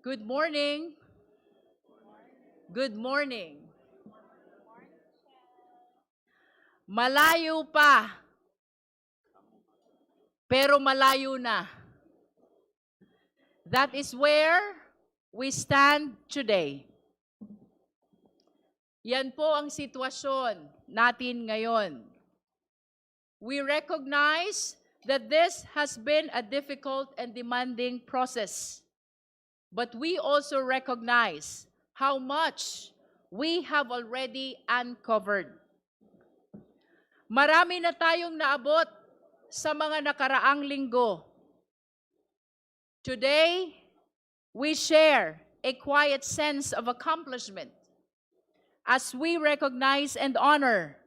Good morning. Good morning. Malayo pa, pero malayo na. That is where we stand today. Yan po ang sitwasyon natin ngayon. We recognize that this has been a difficult and demanding process. But we also recognize how much we have already uncovered. Marami na tayong naabot sa mga nakaraang linggo. Today, we share a quiet sense of accomplishment as we recognize and honor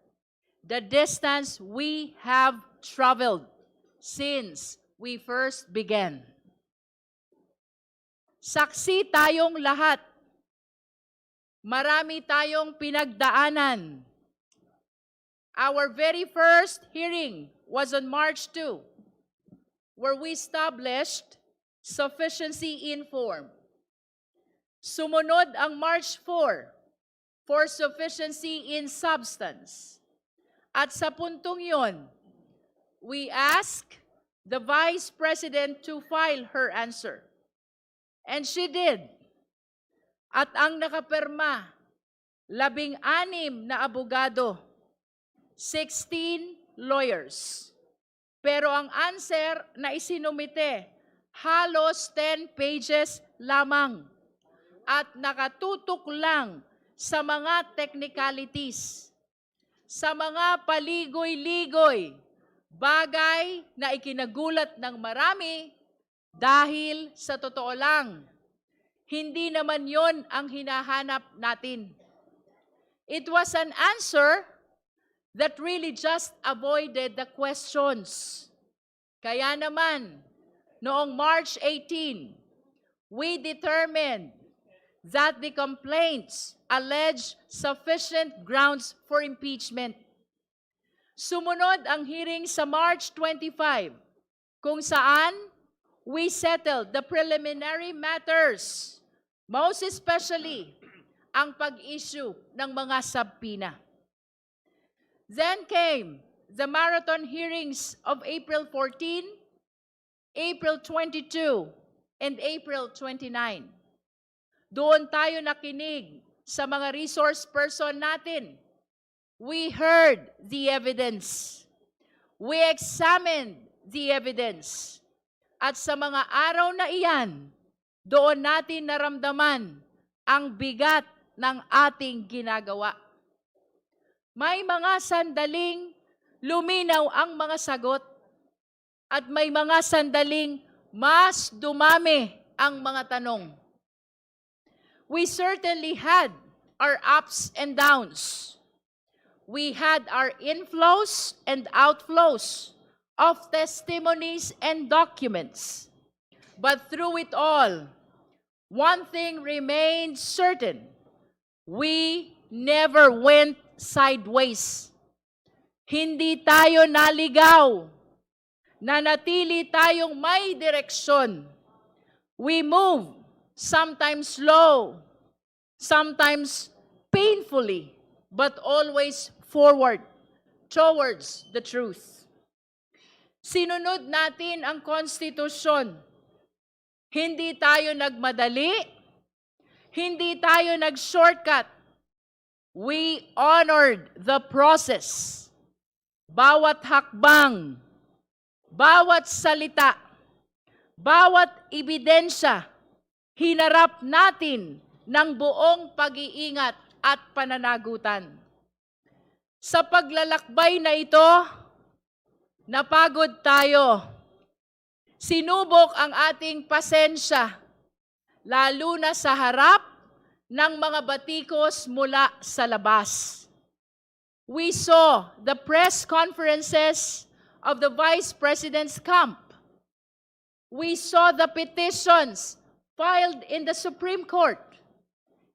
the distance we have traveled since we first began. Saksi tayong lahat. Marami tayong pinagdaanan. Our very first hearing was on March 2, where we established sufficiency in form. Sumunod ang March 4 for sufficiency in substance. At sa puntong yon, we asked the Vice President to file her answer. And she did. At ang nakapirma, 16 na abogado, 16 lawyers. Pero ang answer na isinumite, halos 10 pages lamang. At nakatutok lang sa mga technicalities, sa mga paligoy-ligoy, bagay na ikinagulat ng marami dahil sa totoo lang, hindi naman yon ang hinahanap natin. It was an answer that really just avoided the questions. Kaya naman, noong March 18, we determined that the complaints allege sufficient grounds for impeachment. Sumunod ang hearing sa March 25, kung saan we settled the preliminary matters, most especially ang pag-issue ng mga subpoena. Then came the marathon hearings of April 14, April 22, and April 29. Doon tayo nakinig sa mga resource person natin. We heard the evidence. We examined the evidence. At sa mga araw na iyan, doon natin naramdaman ang bigat ng ating ginagawa. May mga sandaling luminaw ang mga sagot at may mga sandaling mas dumami ang mga tanong. We certainly had our ups and downs. We had our inflows and outflows of testimonies and documents. But through it all, one thing remained certain. We never went sideways. Hindi tayo naligaw. Nanatili tayong may direksyon. We move, sometimes slow, sometimes painfully, but always forward towards the truth. Sinunod natin ang konstitusyon. Hindi tayo nagmadali. Hindi tayo nag-shortcut. We honored the process. Bawat hakbang, bawat salita, bawat ebidensya, hinarap natin ng buong pag-iingat at pananagutan. Sa paglalakbay na ito, napagod tayo. Sinubok ang ating pasensya, lalo na sa harap ng mga batikos mula sa labas. We saw the press conferences of the Vice President's camp. We saw the petitions filed in the Supreme Court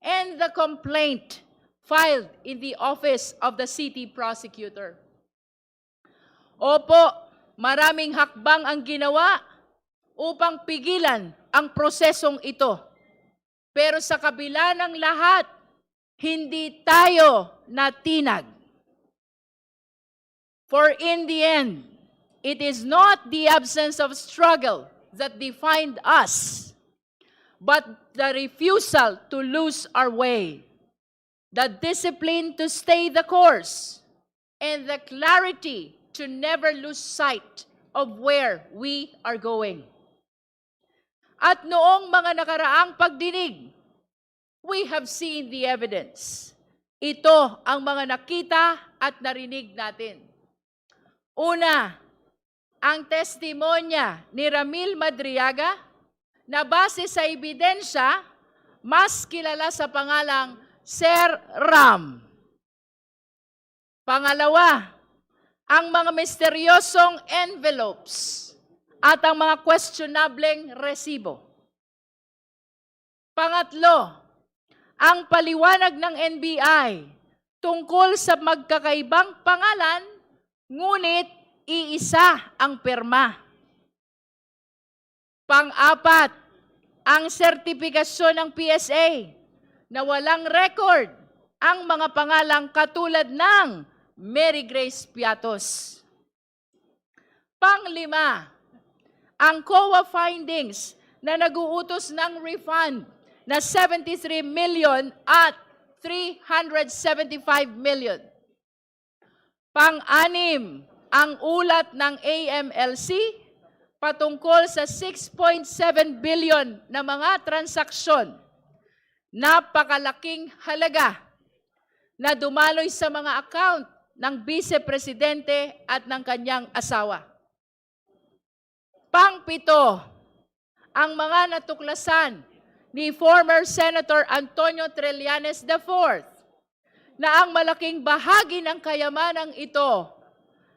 and the complaint filed in the office of the city prosecutor. Opo, maraming hakbang ang ginawa upang pigilan ang prosesong ito. Pero sa kabila ng lahat, hindi tayo natinag. For in the end, it is not the absence of struggle that defined us, but the refusal to lose our way, the discipline to stay the course, and the clarity to never lose sight of where we are going. At noong mga nakaraang pagdinig, we have seen the evidence. Ito ang mga nakita at narinig natin. Una, ang testimonya ni Ramil Madriaga na base sa ebidensya, mas kilala sa pangalang Sir Ram. Pangalawa, ang mga misteryosong envelopes at ang mga questionableng resibo. Pangatlo, ang paliwanag ng NBI tungkol sa magkakaibang pangalan, ngunit iisa ang pirma. Pang-apat, ang sertipikasyon ng PSA na walang record ang mga pangalang katulad ng Mary Grace Piatos. Pang-lima, ang COA findings na nag-uutos ng refund na 73 million at 375 million. Pang-anim, ang ulat ng AMLC patungkol sa 6.7 billion na mga transaksyon, napakalaking halaga na dumaloy sa mga account ng Vice-Presidente at ng kanyang asawa. Pang-pito, ang mga natuklasan ni former Senator Antonio Trillanes IV na ang malaking bahagi ng kayamanang ito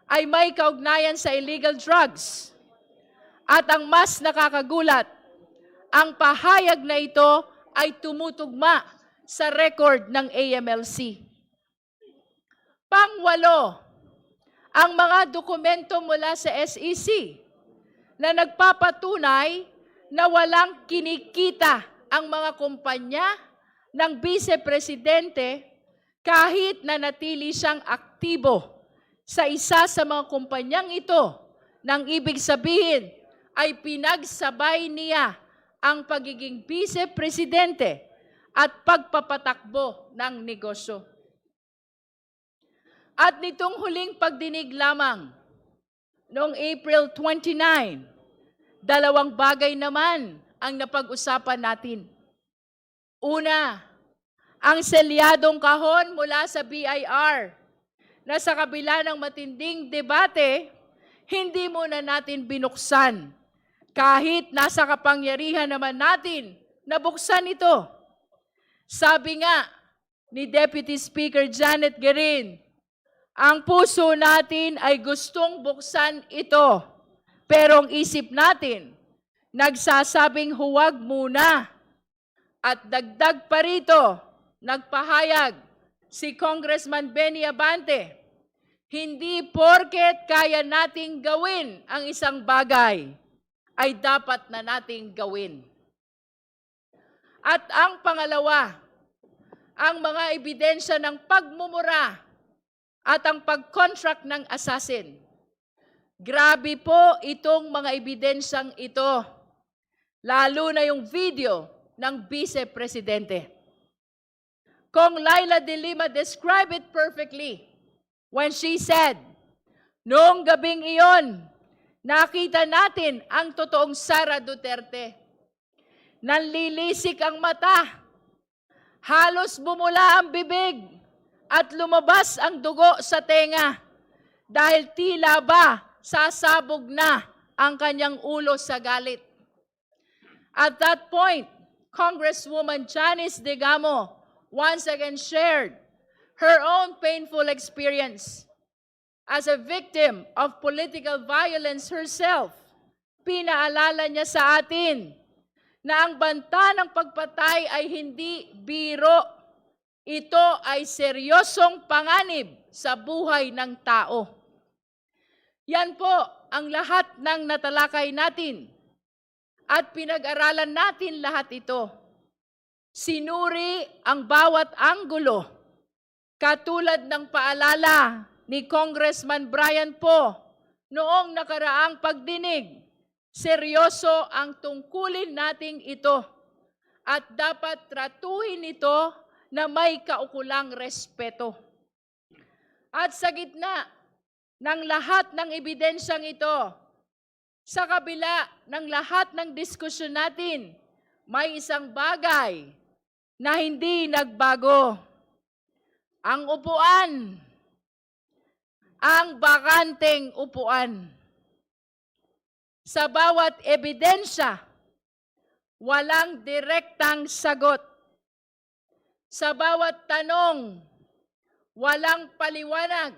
ay may kaugnayan sa illegal drugs. At ang mas nakakagulat, ang pahayag na ito ay tumutugma sa record ng AMLC. Pangwalo, ang mga dokumento mula sa SEC na nagpapatunay na walang kinikita ang mga kumpanya ng Vice-Presidente kahit na natili siyang aktibo sa isa sa mga kumpanyang ito, nang ibig sabihin ay pinagsabay niya ang pagiging Vice-Presidente at pagpapatakbo ng negosyo. At nitong huling pagdinig lamang, noong April 29, dalawang bagay naman ang napag-usapan natin. Una, ang selyadong kahon mula sa BIR na sa kabila ng matinding debate, hindi muna natin binuksan. Kahit nasa kapangyarihan naman natin na buksan ito. Sabi nga ni Deputy Speaker Janet Guerin, ang puso natin ay gustong buksan ito, pero ang isip natin nagsasabing huwag muna. At dagdag pa rito, nagpahayag si Congressman Benny Abante, hindi porket kaya nating gawin ang isang bagay, ay dapat na nating gawin. At ang pangalawa, ang mga ebidensya ng pagmumura at ang pag-contract ng assassin. Grabe po itong mga ebidensyang ito, lalo na yung video ng Vice-Presidente. Kong Laila de Lima described it perfectly when she said, noong gabing iyon, nakita natin ang totoong Sara Duterte. Nanlilisik ang mata, halos bumula ang bibig, at lumabas ang dugo sa tenga dahil tila ba sasabog na ang kanyang ulo sa galit. At that point, Congresswoman Janice Digamo once again shared her own painful experience as a victim of political violence herself. Pinaalala niya sa atin na ang banta ng pagpatay ay hindi biro. Ito ay seryosong panganib sa buhay ng tao. Yan po ang lahat ng natalakay natin at pinag-aralan natin lahat ito. Sinuri ang bawat anggulo, katulad ng paalala ni Congressman Brian Poe noong nakaraang pagdinig. Seryoso ang tungkulin nating ito at dapat tratuhin ito na may kaukulang respeto. At sa gitna ng lahat ng ebidensyang ito, sa kabila ng lahat ng diskusyon natin, may isang bagay na hindi nagbago. Ang upuan, ang bakanteng upuan. Sa bawat ebidensya, walang direktang sagot. Sa bawat tanong, walang paliwanag.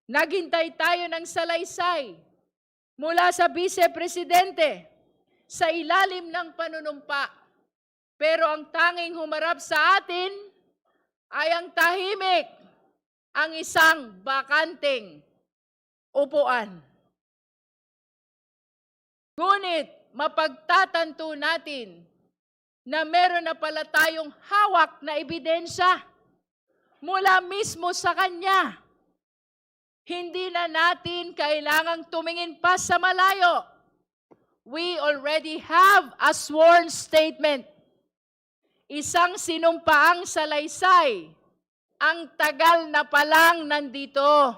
Naghintay tayo ng salaysay mula sa Vice-Presidente sa ilalim ng panunumpa. Pero ang tanging humarap sa atin ay ang tahimik, ang isang bakanteng upuan. Ngunit mapagtatanto natin na meron na pala tayong hawak na ebidensya mula mismo sa Kanya. Hindi na natin kailangang tumingin pa sa malayo. We already have a sworn statement. Isang sinumpaang salaysay, ang tagal na palang nandito.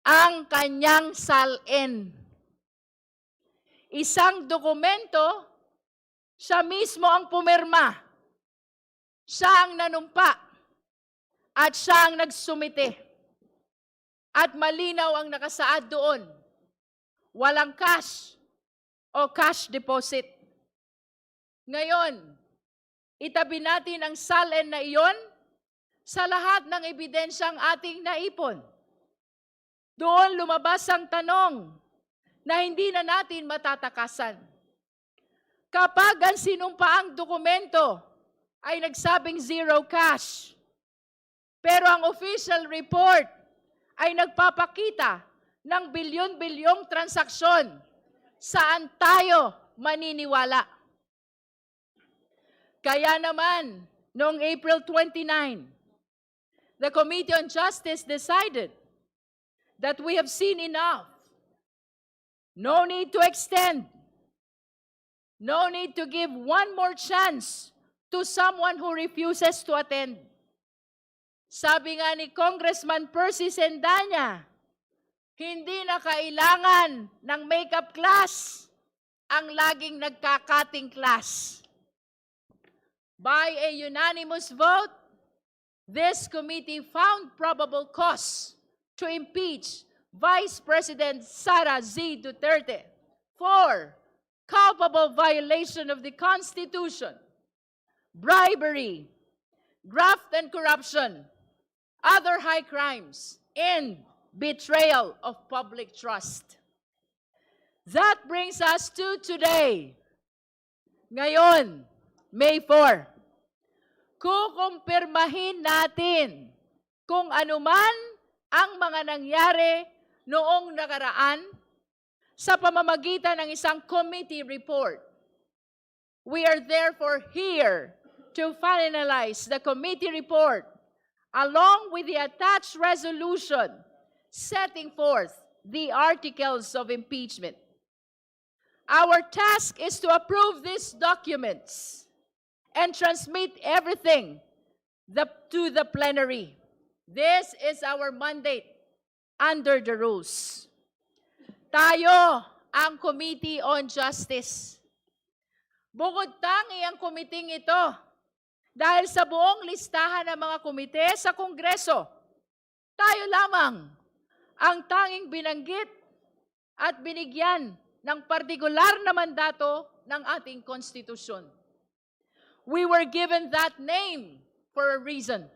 Ang kanyang salin. Isang dokumento, siya mismo ang pumirma. Siya ang nanumpa. At siya ang nagsumite. At malinaw ang nakasaad doon. Walang cash o cash deposit. Ngayon, itabi natin ang salin na iyon sa lahat ng ebidensyang ating naipon. Doon lumabas ang tanong na hindi na natin matatakasan. Kapag ang sinumpaang dokumento ay nagsabing zero cash, pero ang official report ay nagpapakita ng bilyon-bilyong transaksyon, saan tayo maniniwala? Kaya naman, noong April 29, the Committee on Justice decided that we have seen enough. No need to extend. No need to give one more chance to someone who refuses to attend. Sabi nga ni Congressman Percy Sendanya, hindi na kailangan ng makeup class ang laging nagkakating class. By a unanimous vote, this committee found probable cause to impeach Vice President Sara Z. Duterte for culpable violation of the Constitution, bribery, graft and corruption, other high crimes, and betrayal of public trust. That brings us to today. Ngayon, May 4. Kukumpirmahin natin kung anuman ang mga nangyari noong nakaraan sa pamamagitan ng isang committee report. We are therefore here to finalize the committee report along with the attached resolution setting forth the articles of impeachment. Our task is to approve these documents and transmit everything to the plenary. This is our mandate under the rules. Tayo ang Committee on Justice. Bukod tangi ang komiting ito dahil sa buong listahan ng mga komite sa Kongreso, tayo lamang ang tanging binanggit at binigyan ng partikular na mandato ng ating konstitusyon. We were given that name for a reason.